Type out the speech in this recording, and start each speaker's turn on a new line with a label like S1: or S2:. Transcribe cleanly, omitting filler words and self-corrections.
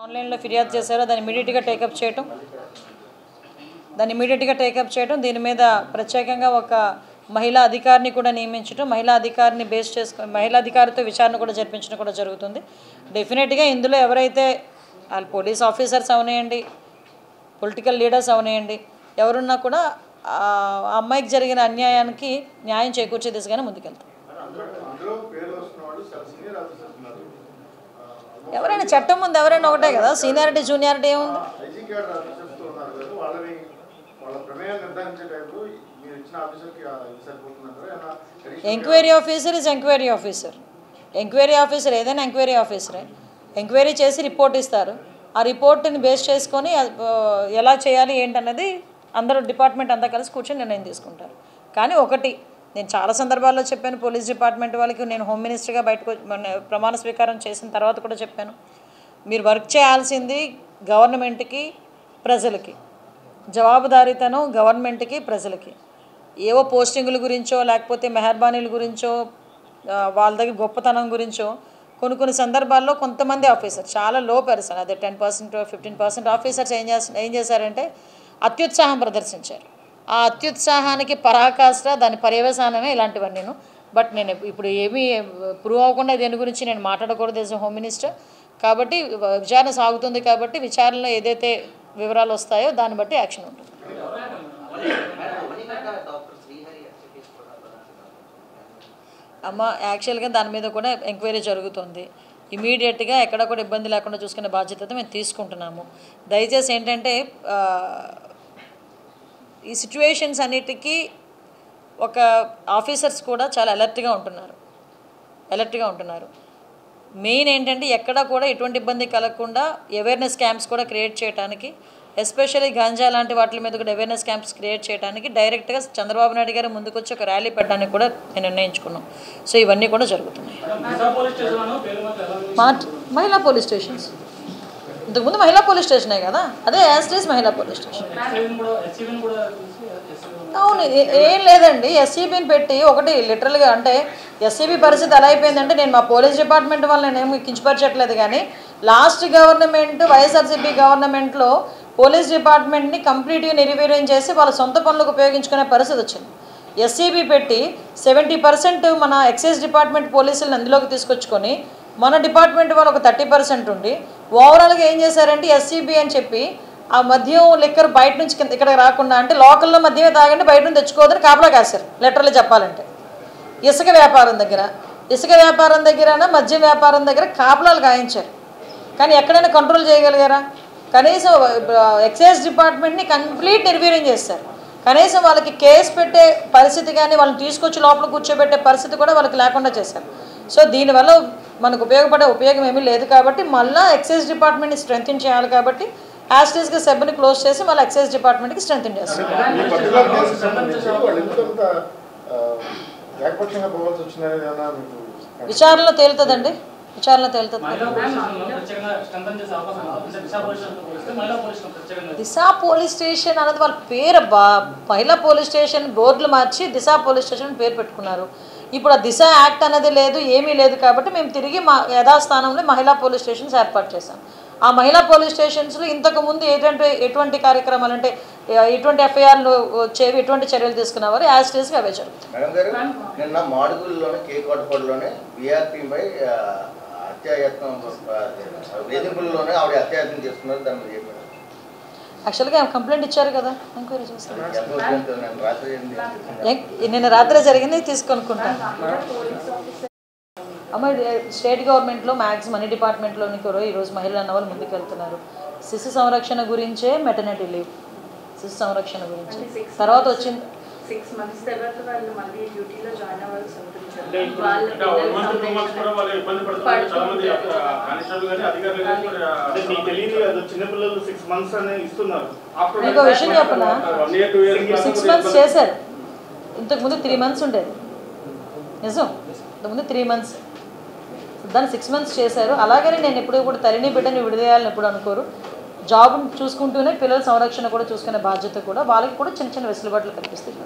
S1: ఆన్లైన్లో ఫిర్యాదు చేశారో దాన్ని ఇమీడియట్గా టేకప్ చేయడం దీని మీద ప్రత్యేకంగా ఒక మహిళా అధికారిని కూడా నియమించడం మహిళా అధికారిని బేస్ చేసుకొని మహిళా అధికారితో విచారణ కూడా జరిపించడం కూడా జరుగుతుంది. డెఫినెట్గా ఇందులో ఎవరైతే వాళ్ళు పోలీస్ ఆఫీసర్స్ అవనేయండి, పొలిటికల్ లీడర్స్ అవనేయండి, ఎవరున్నా కూడా ఆ అమ్మాయికి జరిగిన అన్యాయానికి న్యాయం చేకూర్చే దిశగానే ముందుకెళ్తాం. ఎవరైనా చట్టం ముందు ఎవరైనా ఒకటే కదా, సీనియారిటీ జూనియారిటీ ఏముంది. Enquiry officer is enquiry officer. Enquiry officer ఏదైనా ఎంక్వైరీ ఆఫీసరే. ఎంక్వైరీ చేసి రిపోర్ట్ ఇస్తారు. ఆ రిపోర్ట్ని బేస్ చేసుకొని ఎలా చేయాలి ఏంటన్నది అందరూ డిపార్ట్మెంట్ అంతా కలిసి కూర్చొని నిర్ణయం తీసుకుంటారు. కానీ ఒకటి నేను చాలా సందర్భాల్లో చెప్పాను, పోలీస్ డిపార్ట్మెంట్ వాళ్ళకి నేను హోమ్ మినిస్టర్గా బయటకు ప్రమాణ స్వీకారం చేసిన తర్వాత కూడా చెప్పాను, మీరు వర్క్ చేయాల్సింది గవర్నమెంట్కి ప్రజలకి, జవాబుదారీతనం గవర్నమెంట్కి ప్రజలకి. ఏవో పోస్టింగుల గురించో లేకపోతే మెహర్బానీల గురించో వాళ్ళ దగ్గర గొప్పతనం గురించో కొన్ని సందర్భాల్లో కొంతమంది ఆఫీసర్ చాలా లో పర్సన్, అదే 10% 15% ఆఫీసర్స్ ఏం చేశారంటే అత్యుత్సాహం ప్రదర్శించారు. ఆ అత్యుత్సాహానికి పరాకాష్ట దాని పర్యవసానమే ఇలాంటివన్నీ. బట్ నేను ఇప్పుడు ఏమీ ప్రూవ్ అవ్వకుండా దేని గురించి నేను మాట్లాడకూడదు యాజ్ హోమ్ మినిస్టర్. కాబట్టి విచారణ సాగుతుంది కాబట్టి విచారణలో ఏదైతే వివరాలు వస్తాయో దాన్ని బట్టి యాక్షన్ ఉంటుంది. అమ్మ యాక్చువల్గా దాని మీద కూడా ఎంక్వైరీ జరుగుతుంది. ఇమీడియట్గా ఎక్కడ కూడా ఇబ్బంది లేకుండా చూసుకునే బాధ్యత మేము తీసుకుంటున్నాము. దయచేసి ఏంటంటే ఈ సిచ్యువేషన్స్ అన్నిటికీ ఒక ఆఫీసర్స్ కూడా చాలా అలర్ట్గా ఉంటున్నారు. మెయిన్ ఏంటంటే ఎక్కడ కూడా ఎటువంటి ఇబ్బంది కలగకుండా అవేర్నెస్ క్యాంప్స్ కూడా క్రియేట్ చేయడానికి, ఎస్పెషల్లీ గాంజా లాంటి వాటి మీద కూడా అవేర్నెస్ క్యాంప్స్ క్రియేట్ చేయడానికి డైరెక్ట్గా చంద్రబాబు నాయుడు గారు ముందుకొచ్చి ఒక ర్యాలీ పెట్టడానికి కూడా నేను నిర్ణయించుకున్నాం. సో ఇవన్నీ కూడా జరుగుతున్నాయి. మహిళా పోలీస్ స్టేషన్స్ ఇంతకుముందు మహిళా పోలీస్ స్టేషనే కదా, అదే యాస్టీస్ మహిళా పోలీస్ స్టేషన్. అవును, ఏం లేదండి. ఎస్సీబీని పెట్టి ఒకటి లిటరల్గా అంటే ఎస్సీబీ పరిస్థితి ఎలా అయిపోయిందంటే, నేను మా పోలీస్ డిపార్ట్మెంట్ వల్ల నేనేమి కించపరచట్లేదు కానీ లాస్ట్ గవర్నమెంట్ వైఎస్ఆర్సీపీ గవర్నమెంట్లో పోలీస్ డిపార్ట్మెంట్ని కంప్లీట్గా నిర్వీర్యం చేసి వాళ్ళ సొంత పనులకు ఉపయోగించుకునే పరిస్థితి వచ్చింది. ఎస్సీబీ పెట్టి 70% మన ఎక్సైజ్ డిపార్ట్మెంట్ పోలీసులను అందులోకి తీసుకొచ్చుకొని మన డిపార్ట్మెంట్ వాళ్ళు ఒక 30% ఉండి ఓవరాల్గా ఏం చేశారంటే ఎస్సీబీ అని చెప్పి ఆ మద్యం లిక్కర్ బయట నుంచి ఇక్కడ రాకుండా అంటే లోకల్లో మద్యమే తాగండి బయట నుంచి తెచ్చుకోవద్దని కాపలా కాశారు. లిటరల్లీ చెప్పాలంటే ఇసుక వ్యాపారం దగ్గర మద్యం వ్యాపారం దగ్గర కాపలాలు గాయించారు. కానీ ఎక్కడైనా కంట్రోల్ చేయగలిగారా? కనీసం ఎక్సైజ్ డిపార్ట్మెంట్ని కంప్లీట్ నిర్వీర్యం చేశారు. కనీసం వాళ్ళకి కేసు పెట్టే పరిస్థితి కానీ వాళ్ళని తీసుకొచ్చి లోపల కూర్చోబెట్టే పరిస్థితి కూడా వాళ్ళకి లేకుండా చేశారు. సో దీనివల్ల మనకు ఉపయోగపడే ఉపయోగం ఏమీ లేదు. కాబట్టి మళ్ళీ ఎక్సైజ్ డిపార్ట్మెంట్ని స్ట్రెంథెన్ చేయాలి. కాబట్టి యాస్టీస్గా సెబ్ని క్లోజ్ చేసి మళ్ళీ ఎక్సైజ్ డిపార్ట్మెంట్కి స్ట్రెంథెన్ చేస్తారు. విచారణలో తేలుతుందండి, దిశ పోలీస్ స్టేషన్ అనేది వాళ్ళ పేరు. మహిళా పోలీస్ స్టేషన్ బోర్డులు మార్చి దిశ పోలీస్ స్టేషన్ పేరు పెట్టుకున్నారు. ఇప్పుడు ఆ దిశ యాక్ట్ అనేది లేదు, ఏమీ లేదు. కాబట్టి మేము తిరిగి మా యథాస్థానంలో మహిళా పోలీస్ స్టేషన్స్ ఏర్పాటు చేశాం. ఆ మహిళా పోలీస్ స్టేషన్స్లో ఇంతకుముందు ఎటువంటి కార్యక్రమాలు అంటే ఎటువంటి ఎఫ్ఐఆర్లు వచ్చేవి, ఎటువంటి చర్యలు తీసుకున్నవారు యాస్టీస్గా అవే జరుగుతాయి. యాక్చువల్గా కంప్లైంట్ ఇచ్చారు కదా, ఎంక్వైరీ చేస్తారు. నిన్న రాత్రే జరిగింది తీసుకొనుకుంటాను. అమ్మ స్టేట్ గవర్నమెంట్లో మ్యాక్సిమం అన్ని డిపార్ట్మెంట్లోని కూడా ఈరోజు మహిళలు అన్న వాళ్ళు ముందుకు వెళ్తున్నారు. శిశు సంరక్షణ గురించే మెటర్నిటీ లీవ్, శిశు సంరక్షణ గురించి తర్వాత వచ్చింది.
S2: 6 months తర్వాత వాళ్ళు మళ్ళీ డ్యూటీలో జాయిన్ అవ్వాల్సి ఉంటుంది.
S1: మీకు విషయం చెప్పనా, 6 months చేశారు. ఇంతకుముందు 3 months ఉండేది. నిజం, ఇంతకుముందు 3 months, దాన్ని 6 months చేశారు. అలాగని నేను ఎప్పుడు కూడా తల్లిని బిడ్డని విడదీయాలని ఎప్పుడు అనుకోరు. జాబ్ని చూసుకుంటూనే పిల్లల సంరక్షణ కూడా చూసుకునే బాధ్యత కూడా వాళ్ళకి కూడా చిన్న వెసులుబాట్లు కల్పిస్తుంది.